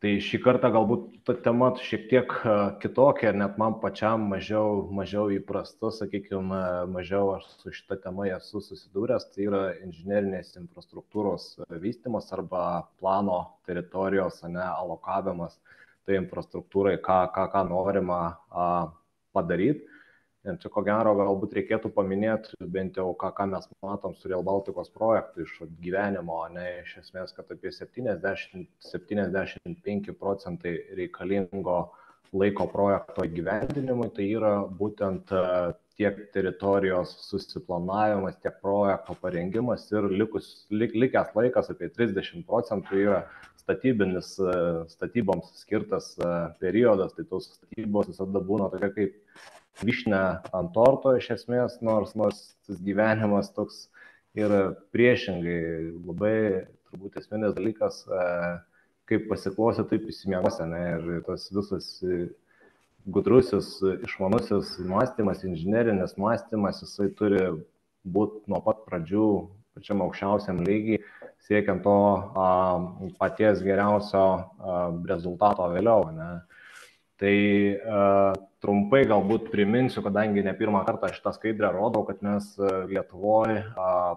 Tai šį kartą galbūt ta tema šiek tiek kitokia, net man pačiam mažiau įprasta, sakykime, mažiau aš su šita tema esu susidūręs, tai yra inžinerinės infrastruktūros vystimas arba plano teritorijos, alokavimas tai infrastruktūrai, ką norima padaryti. Ir čia ko gero galbūt reikėtų paminėti bent jau, ką mes matom su Rail Balticos projektu iš gyvenimo, iš esmės, kad apie 70-75% reikalingo laiko projekto įgyvendinimui, tai yra būtent tiek teritorijos susiplanavimas, tiek projekto parengimas ir likęs laikas apie 30% yra statyboms skirtas periodas, tai tos statybos visada būna tokia kaip vyšnia ant torto iš esmės, nors tas gyvenimas toks ir priešingai, labai turbūt esminis dalykas, kaip pasiklausi, taip įsimiegosi, ir tas visas gudrusis, išmanusis mąstymas, inžinerinis mąstymas, jisai turi būti nuo pat pradžių pačiam aukščiausiam lygiai, siekiant to paties geriausio rezultato vėliau. Tai trumpai galbūt priminsiu, kadangi ne pirmą kartą šitą skaidrę rodau, kad mes Lietuvoje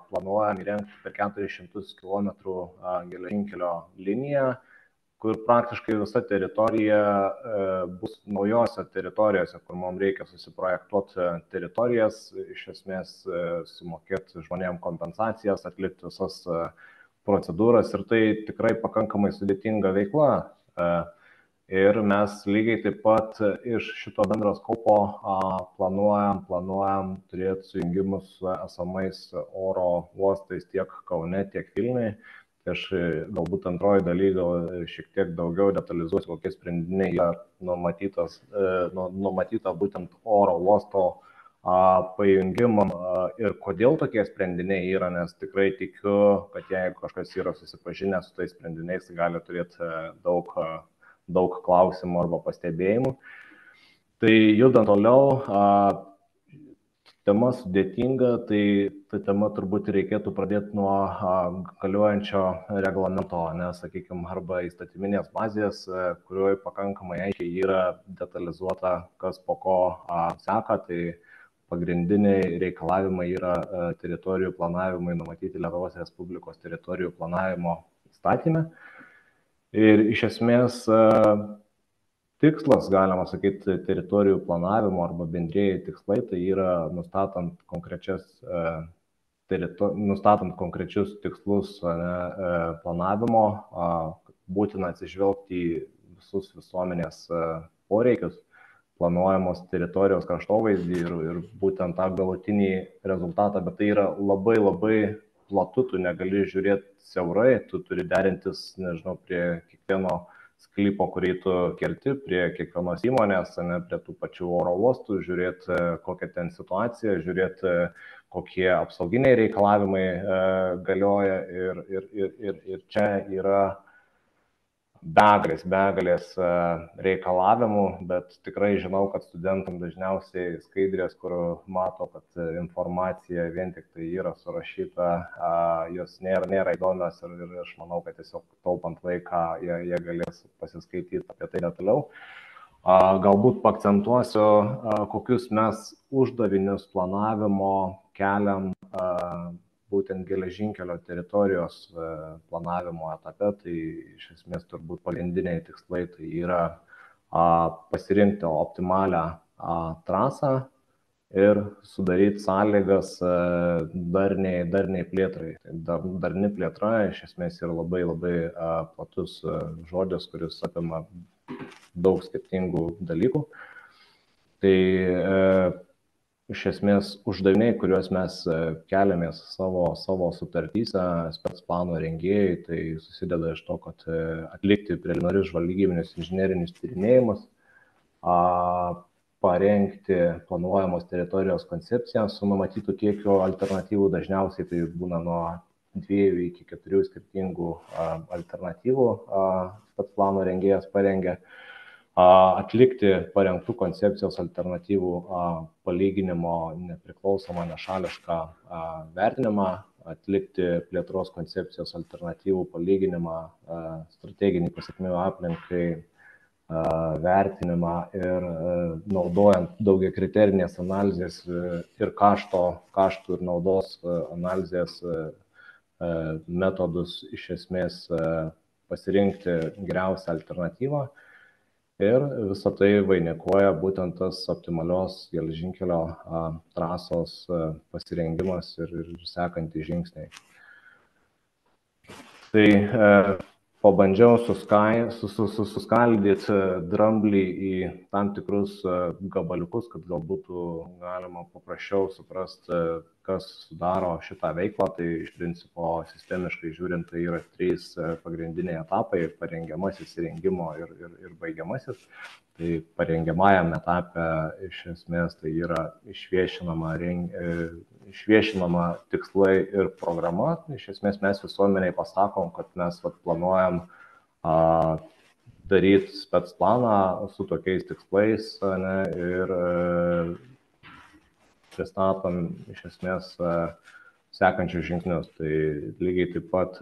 planuojam įrengti per 400 km geležinkelio liniją, kur praktiškai visa teritorija bus naujose teritorijose, kur mums reikia susiprojektuoti teritorijas, iš esmės sumokėti žmonėms kompensacijas, atlikti visas procedūras ir tai tikrai pakankamai sudėtinga veikla. Ir mes lygiai taip pat iš šito bendro skopo planuojam turėti sujungimus su esamais oro uostais tiek Kaune, tiek Vilniuje. Tai aš galbūt antroji daly šiek tiek daugiau detalizuosiu, kokie sprendiniai yra numatyta būtent oro uosto pajungimam ir kodėl tokie sprendiniai yra, nes tikrai tikiu, kad jeigu kažkas yra susipažinęs su tais sprendiniais, gali turėti daug klausimų arba pastebėjimų. Tai judant toliau, tema sudėtinga, tai ta tema turbūt reikėtų pradėti nuo galiojančio reglamento, sakykime, arba įstatyminės bazės, kurioje pakankamai aiškiai yra detalizuota, kas po ko seka. Tai pagrindiniai reikalavimai yra teritorijų planavimai numatyti Lietuvos Respublikos teritorijų planavimo įstatyme. Ir iš esmės tikslas, galima sakyti, teritorijų planavimo arba bendrieji tikslai, tai yra nustatant konkrečius tikslus planavimo, būtina atsižvelgti į visus visuomenės poreikius, planuojamos teritorijos kraštovaizdį ir būtent tą galutinį rezultatą, bet tai yra labai platu, tu negali žiūrėti siaurai, tu turi derintis, prie kiekvieno sklypo, kurį tu kerti, prie kiekvienos įmonės, prie tų pačių oro uostų, žiūrėti, kokia ten situacija, žiūrėti, kokie apsauginiai reikalavimai galioja ir čia yra begalės reikalavimų, bet tikrai žinau, kad studentam dažniausiai skaidrės, kur mato, kad informacija vien tik tai yra surašyta, jos nėra įdomios ir aš manau, kad tiesiog taupant laiką jie galės pasiskaityti apie tai detaliau. Galbūt paakcentuosiu, kokius mes uždavinius planavimo keliam būtent geležinkelio teritorijos planavimo etape. Tai iš esmės turbūt pagrindiniai tikslai tai yra pasirinkti optimalią trasą ir sudaryti sąlygas darniai plėtrai. Darni plėtra iš esmės yra labai platus žodis, kuris apima daug skirtingų dalykų. Tai iš esmės uždaviniai, kuriuos mes keliamės savo sutartyse, spec plano rengėjai, tai susideda iš to, kad atlikti preliminarius žvalgybinius inžinerinius tyrinėjimus, parengti planuojamos teritorijos koncepciją su numatytų kiekiu alternatyvų, dažniausiai tai būna nuo 2 iki 4 skirtingų alternatyvų spec plano rengėjas parengia. Atlikti parengtų koncepcijos alternatyvų palyginimo nepriklausomą nešališką vertinimą, atlikti plėtros koncepcijos alternatyvų palyginimą, strateginį pasiekmių aplinkai vertinimą ir naudojant daugiakriterinės analizės ir kaštų ir naudos analizės metodus iš esmės pasirinkti geriausią alternatyvą. Ir visą tai vainikuoja būtent tas optimalios geležinkelio trasos pasirengimas ir sekantys žingsniai. Tai pabandžiau suskaldyti dramblį į tam tikrus gabaliukus, kad gal būtų galima paprasčiau suprasti, kas sudaro šitą veiklą. Tai iš principo sistemiškai žiūrint, tai yra 3 pagrindiniai etapai - parengiamasis, įrengimo ir baigiamasis. Tai parengiamajame etape iš esmės tai yra išviešinama tikslai ir programa. Iš esmės mes visuomeniai pasakom, kad mes planuojam daryti spec planą su tokiais tikslais, ne, ir pristatom iš esmės sekančius žingsnius. Tai lygiai taip pat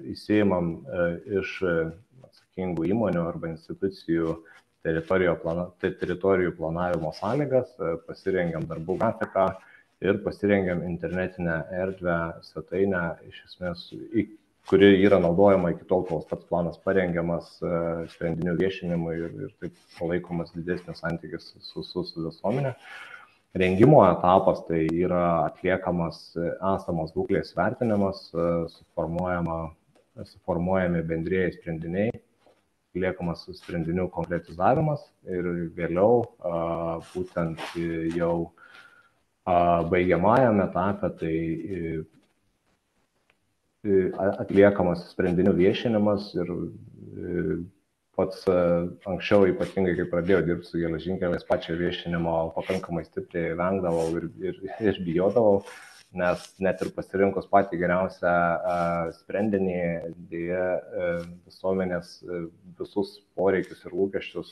įsiimam iš atsakingų įmonių arba institucijų teritorijų planavimo sąlygas, pasirengiam darbų grafiką ir pasirengiam internetinę erdvę, svetainę, iš esmės, kuri yra naudojama iki tol, kol pats planas parengiamas sprendinių viešinimui ir taip palaikomas didesnis santykis su visuomenė. Rengimo etapas tai yra atliekamas esamos būklės vertinimas, suformuojami bendrieji sprendiniai, atliekamas sprendinių konkretizavimas ir vėliau būtent jau baigiamajame etape tai atliekamas sprendinių viešinimas ir pats anksčiau ypatingai, kai pradėjau dirbti su geležinkeliais, pačio viešinimo pakankamai stipriai vengdavau ir bijodavau, nes net ir pasirinkus patį geriausią sprendinį, dėja visuomenės visus poreikius ir lūkesčius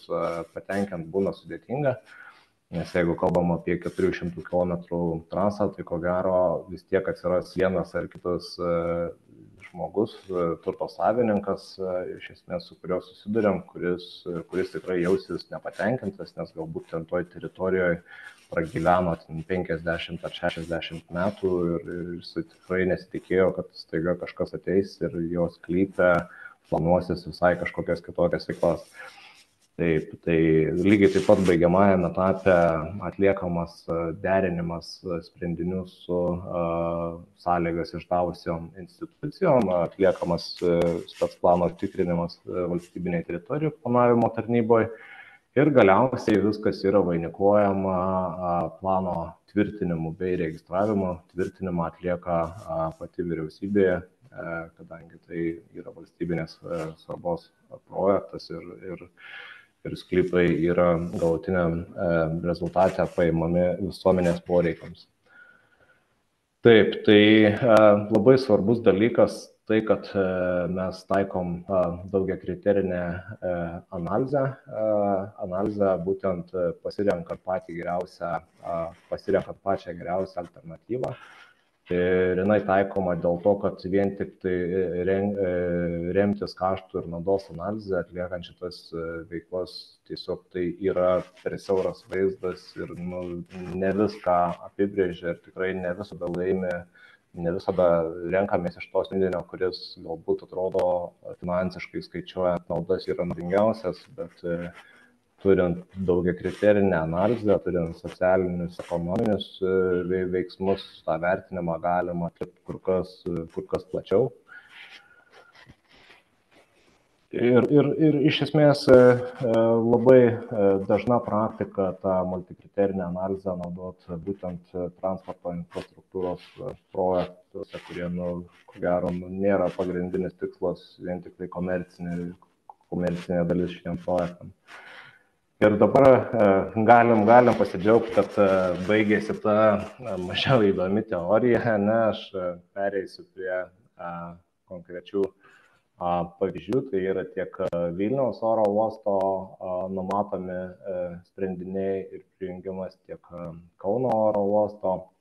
patenkint būna sudėtinga, nes jeigu kalbam apie 400 km trasą, tai ko gero vis tiek atsiras vienas ar kitas žmogus, turto savininkas, iš esmės su kuriuo susiduriam, kuris tikrai jausis nepatenkintas, nes galbūt ten toj teritorijoje pragyveno 50 ar 60 metų ir jis tikrai nesitikėjo, kad staiga kažkas ateis ir jos sklype planuosis visai kažkokias kitokias veiklas. Taip, tai lygiai taip pat baigiamajame etape atliekamas derinimas sprendinių su sąlygas išdavusiom institucijom, atliekamas spec plano tikrinimas valstybinėje teritorijų planavimo tarnyboje ir galiausiai viskas yra vainikuojama plano tvirtinimu bei registravimu. Tvirtinimą atlieka pati vyriausybė, kadangi tai yra valstybinės svarbos projektas ir sklypai yra galutiniam rezultate paimami visuomenės poreikiams. Taip, tai labai svarbus dalykas tai, kad mes taikom daugiakriterinę analizę būtent pasirenkant pačią geriausią alternatyvą. Ir jinai taikoma dėl to, kad vien tik tai remtis kaštų ir naudos analizę atliekant šitas veiklos, tiesiog tai yra per siauras vaizdas ir ne viską apibrėžia ir tikrai ne visada laimi, ne visada renkamės iš tos lydinio, kuris galbūt atrodo finansiškai skaičiuojant naudas yra naudingiausias, bet turint daugiakriterinę analizę, turint socialinius, ekonominius veiksmus, tą vertinimą galima atlikti kur kas plačiau. Ir iš esmės labai dažna praktika tą multikriterinę analizę naudoti būtent transporto infrastruktūros projektuose, kurie, ko gero, nėra pagrindinis tikslas, vien tik tai komercinė dalis šitiem projektam. Ir dabar galim pasidžiaugti, kad baigėsi ta mažiau įdomi teorija, aš pereisiu prie konkrečių pavyzdžių. Tai yra tiek Vilniaus oro uosto numatomi sprendiniai ir prijungimas, tiek Kauno oro uosto.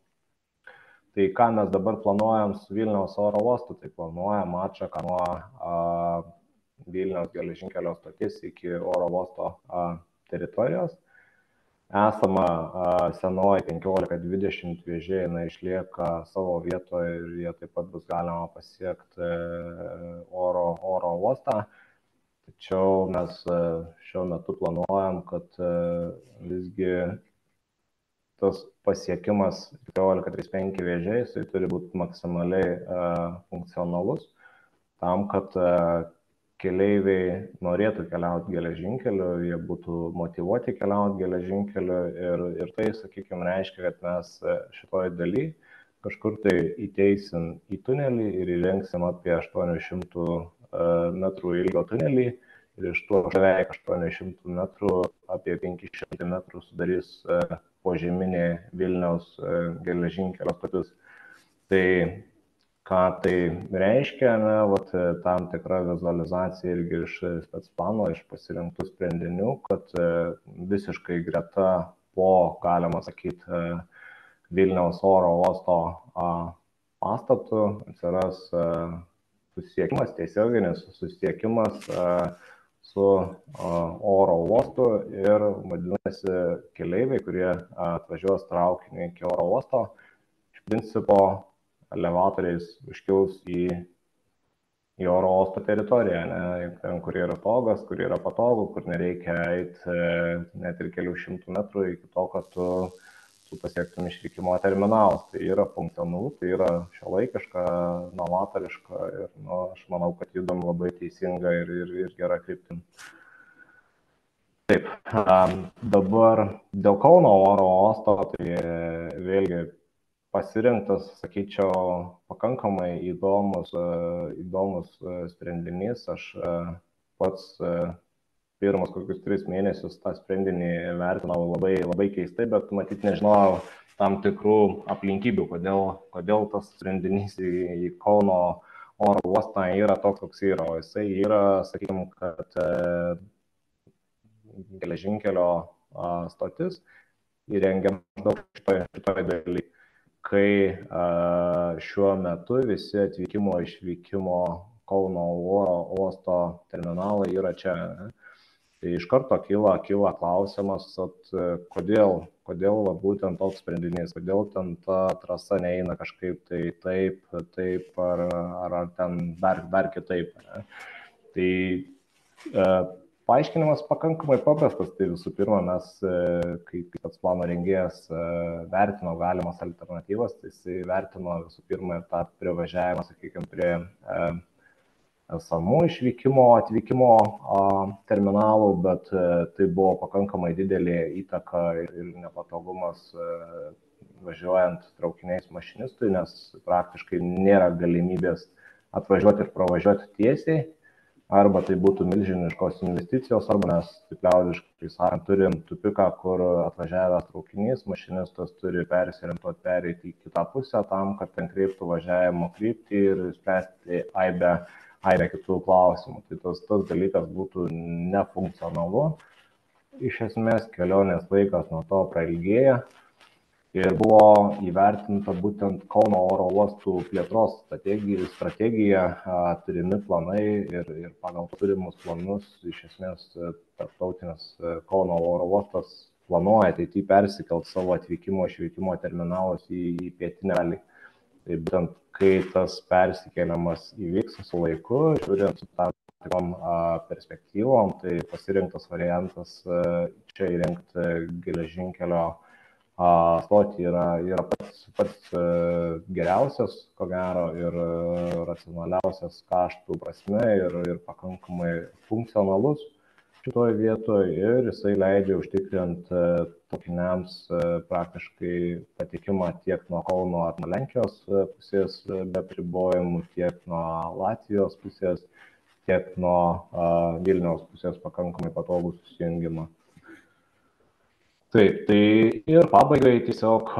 Tai ką mes dabar planuojam su Vilniaus oro uostu, tai planuojam atšaką nuo Vilniaus geležinkelio stoties iki oro uosto teritorijos. Esama senoji 15-20 vėžė išlieka savo vietoje ir jie taip pat bus galima pasiekti oro uostą. Tačiau mes šiuo metu planuojam, kad visgi tas pasiekimas 15-35 vėžė, jisai turi būti maksimaliai funkcionalus tam, kad keleiviai norėtų keliauti geležinkeliu, jie būtų motyvuoti keliauti geležinkeliu ir tai, sakykime, reiškia, kad mes šitoj daly kažkur tai įteisim į tunelį ir įrengsim apie 800 metrų ilgio tunelį ir iš to beveik 800 metrų apie 500 metrų sudarys požeminė Vilniaus geležinkelio stotis. Tai ką tai reiškia, tam tikra vizualizacija irgi iš specplano, iš pasirinktų sprendinių, kad visiškai greta po, galima sakyti, Vilniaus oro uosto pastatų atsiras susisiekimas, tiesioginis susisiekimas su oro uostu ir vadinasi keleiviai, kurie atvažiuos traukiniu iki oro uosto, iš principo elevatoriais užkils į oro uosto teritoriją, ten, kur yra stogas, kur yra patogu, kur nereikia eiti net ir kelių šimtų metrų iki to, kad tu pasiektum išvykimo terminalus. Tai yra funkcionalu, tai yra šiuolaikiška, novatoriška ir aš manau, kad judam labai teisinga ir gera kryptim. Taip, dabar dėl Kauno oro uosto, tai vėlgi pasirinktas, sakyčiau, pakankamai įdomus sprendinys. Aš pats pirmus kokius 3 mėnesius tą sprendinį vertinau labai keistai, bet matyt nežinojau tam tikrų aplinkybių, kodėl tas sprendinys į Kauno oro uostą yra toks, koks yra. O jisai yra, sakykime, kad geležinkelio stotis įrengiama maždaug šitoj daly. Kai šiuo metu visi atvykimo išvykimo Kauno oro uosto terminalai yra čia. Tai iš karto kyla klausimas, kodėl būtent toks sprendinys, kodėl ten ta trasa neina kažkaip taip ar ten dar kitaip. Tai paaiškinimas pakankamai paprastas. Tai visų pirma, mes, kaip pats plano rengėjas, vertino galimas alternatyvas, tai jisai vertino visų pirma tą privažiavimą, sakykime, prie esamų atvykimo terminalų, bet tai buvo pakankamai didelė įtaka ir nepatogumas važiuojant traukiniais mašinistui, nes praktiškai nėra galimybės atvažiuoti ir pravažiuoti tiesiai. Arba tai būtų milžiniškos investicijos, arba mes, taip liaudiškai sakant, turim tupiką, kur atvažiavęs traukinys, mašinistas turi persiorientuoti, pereiti į kitą pusę tam, kad ten kreiptų važiavimo kryptį ir spręsti aibę kitų klausimų. Tai tas dalykas būtų nefunkcionalu. Iš esmės kelionės laikas nuo to prailgėja. Ir buvo įvertinta būtent Kauno oro uostų plėtros strategija, turimi planai ir pagal turimus planus iš esmės tarptautinis Kauno oro uostas planuoja ateityje persikelt savo atvykimo išvykimo terminalus į pietinę dalį. Tai būtent kai tas persikėlimas įvyks su laiku, žiūrint su tam tikrom perspektyvom, tai pasirinktas variantas čia įrengti geležinkelio stotį yra pats geriausias, ko gero, ir racionaliausias kaštų prasme ir pakankamai funkcionalus šitoje vietoje ir jisai leidžia užtikrinti traukiniams praktiškai patekimą tiek nuo Kauno ar nuo Lenkijos pusės be apribojimų, tiek nuo Latvijos pusės, tiek nuo Vilniaus pusės pakankamai patogų susijungimą. Taip, tai ir pabaigai tiesiog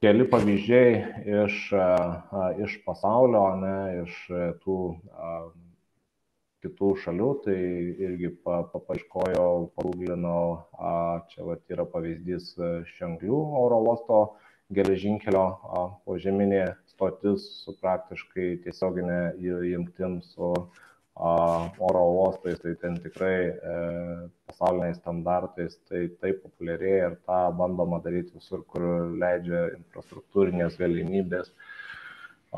keli pavyzdžiai iš pasaulio, iš tų kitų šalių, tai irgi paieškojau, paguglinau, čia yra pavyzdys Šiaulių oro uosto geležinkelio požeminė stotis su praktiškai tiesioginė jungtim su oro uostais, tai ten tikrai pasauliniais standartais tai populiarėja ir tą bandoma daryti visur, kur leidžia infrastruktūrinės galimybės.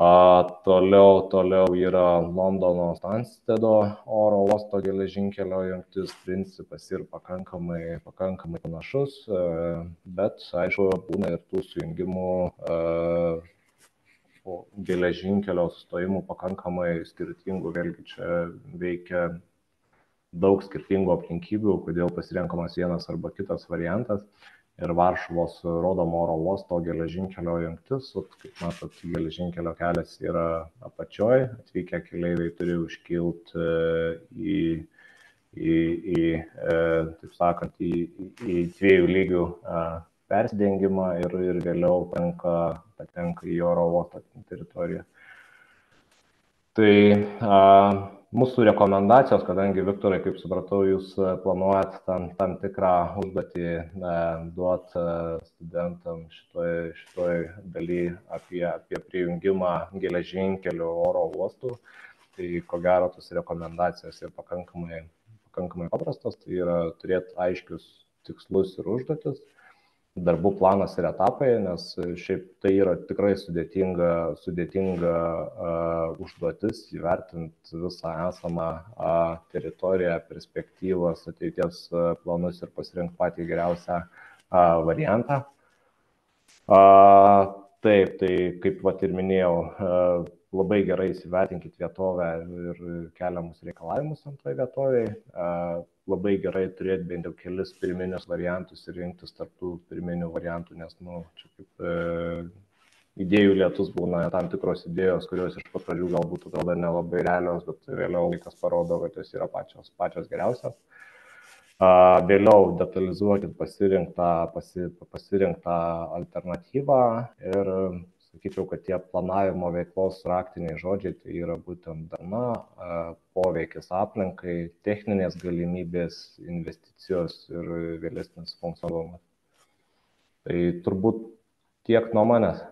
Toliau yra Londono Stanstedo oro uosto geležinkelio jungtis, principas ir pakankamai panašus, bet aišku, būna ir tų sujungimų geležinkelio sustojimų pakankamai skirtingų, vėlgi čia veikia daug skirtingų aplinkybių, kodėl pasirenkamas vienas arba kitas variantas. Ir Varšuvos Rodomo oro uosto geležinkelio jungtis, kaip matot, geležinkelio kelias yra apačioj, atvykę keleiviai turi užkilti taip sakant, į 2 lygių persidengimą ir vėliau patenka į oro uosto teritoriją. Tai mūsų rekomendacijos, kadangi, Viktorai, kaip supratau, jūs planuojat tam tikrą užduotį duoti studentam šitoj daly apie prijungimą geležinkelių oro uostų, tai ko gero tos rekomendacijos yra pakankamai paprastos, tai yra turėti aiškius tikslus ir užduotis, darbų planas ir etapai, nes šiaip tai yra tikrai sudėtinga užduotis įvertinti visą esamą teritoriją, perspektyvas, ateities planus ir pasirinkti patį geriausią variantą. Taip, tai kaip ir minėjau, labai gerai įsivertinkit vietovę ir keliamus reikalavimus ant tai vietovėje. Labai gerai turėti bent jau kelis pirminius variantus ir rinktis tarptų pirminių variantų, nes čia kaip idėjų lietus būna tam tikros idėjos, kurios iš pat pradžių galbūt atrodo nelabai realios, bet vėliau laikas parodo, kad jos yra pačios geriausios. Vėliau detalizuokit pasirinktą alternatyvą ir sakyčiau, kad tie planavimo veiklos raktiniai žodžiai tai yra būtent darna, poveikis aplinkai, techninės galimybės, investicijos ir vėlesnis funkcionalumas. Tai turbūt tiek nuo manęs.